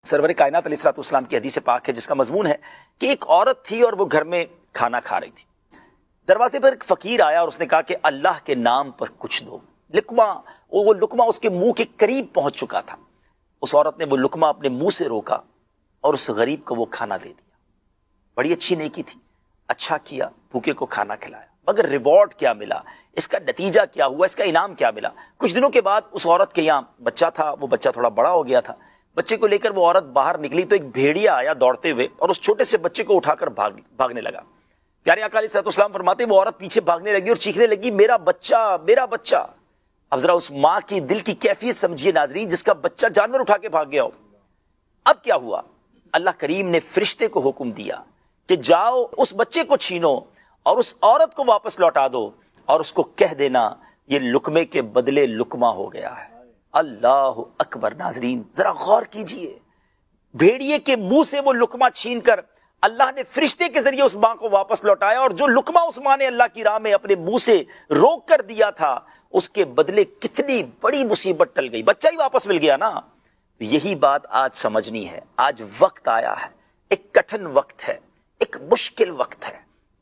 سرور کائنات علیہ الصلوۃ والسلام کی حدیث پاک ہے جس کا مضمون ہے کہ ایک عورت تھی اور وہ گھر میں کھانا کھا رہی تھی. دروازے پر ایک فقیر آیا اور اس نے کہا کہ اللہ کے نام پر کچھ دو. وہ لقمہ اس کے منہ کے قریب پہنچ چکا تھا. اس عورت نے وہ لقمہ اپنے منہ سے روکا اور اس غریب کو وہ کھانا دے دیا. بڑی اچھی نیکی تھی, اچھا کیا, بھوکے کو کھانا کھلایا. مگر ریوارڈ کیا ملا, اس کا نتیجہ کیا ہوا, اس کا انعام کیا ملا؟ کچھ دنوں کے بعد اس عورت کے یہاں بچہ تھا, وہ بچہ تھوڑا بڑا ہو گیا تھا. بچے کو لے کر وہ عورت باہر نکلی تو ایک بھیڑیا آیا دوڑتے ہوئے اور اس چھوٹے سے بچے کو اٹھا کر بھاگنے لگا. پیارے آقا علیہ الصلوۃ والسلام فرماتے وہ عورت پیچھے بھاگنے لگی اور چیخنے لگی, میرا بچہ, میرا بچہ. اب ذرا اس ماں کی دل کی کیفیت سمجھیے ناظرین, جس کا بچہ جانور اٹھا کے بھاگ گیا ہو. اب کیا ہوا؟ اللہ کریم نے فرشتے کو حکم دیا کہ جاؤ اس بچے کو چھینو اور اس عورت کو واپس لوٹا دو اور اس کو کہہ دینا یہ لقمے کے بدلے لقمہ ہو گیا ہے. اللہ اکبر. ناظرین ذرا غور کیجئے, بھیڑیے کے منہ سے وہ لقمہ چھین کر اللہ نے فرشتے کے ذریعے اس ماں کو واپس لوٹایا, اور جو لقمہ اس ماں نے اللہ کی راہ میں اپنے منہ سے روک کر دیا تھا اس کے بدلے کتنی بڑی مصیبت ٹل گئی, بچہ ہی واپس مل گیا نا. یہی بات آج سمجھنی ہے. آج وقت آیا ہے, ایک کٹھن وقت ہے, ایک مشکل وقت ہے,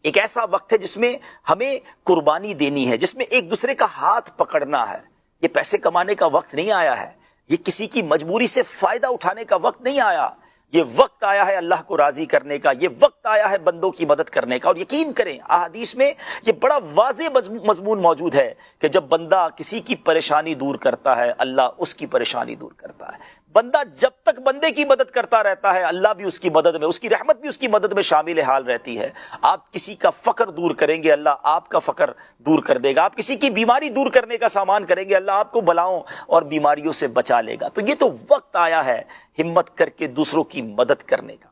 ایک ایسا وقت ہے جس میں ہمیں قربانی دینی ہے, جس میں ایک دوسرے کا ہاتھ پکڑنا ہے. یہ پیسے کمانے کا وقت نہیں آیا ہے, یہ کسی کی مجبوری سے فائدہ اٹھانے کا وقت نہیں آیا. یہ وقت آیا ہے اللہ کو راضی کرنے کا, یہ وقت آیا ہے بندوں کی مدد کرنے کا. اور یقین کریں احادیث میں یہ بڑا واضح مضمون موجود ہے کہ جب بندہ کسی کی پریشانی دور کرتا ہے اللہ اس کی پریشانی دور کرتا ہے. بندہ جب تک بندے کی مدد کرتا رہتا ہے اللہ بھی اس کی مدد میں, اس کی رحمت بھی اس کی مدد میں شامل حال رہتی ہے. آپ کسی کا فقر دور کریں گے اللہ آپ کا فقر دور کر دے گا. آپ کسی کی بیماری دور کرنے کا سامان کریں گے اللہ آپ کو بلاؤں اور بیماریوں سے بچا لے گا. تو یہ تو وقت آیا ہے ہمت کر کے دوسروں کی مدد کرنے کا.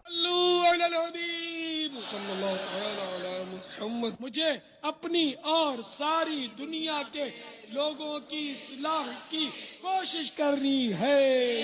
مجھے اپنی اور ساری دنیا کے لوگوں کی اصلاح کی کوشش کرنی ہے.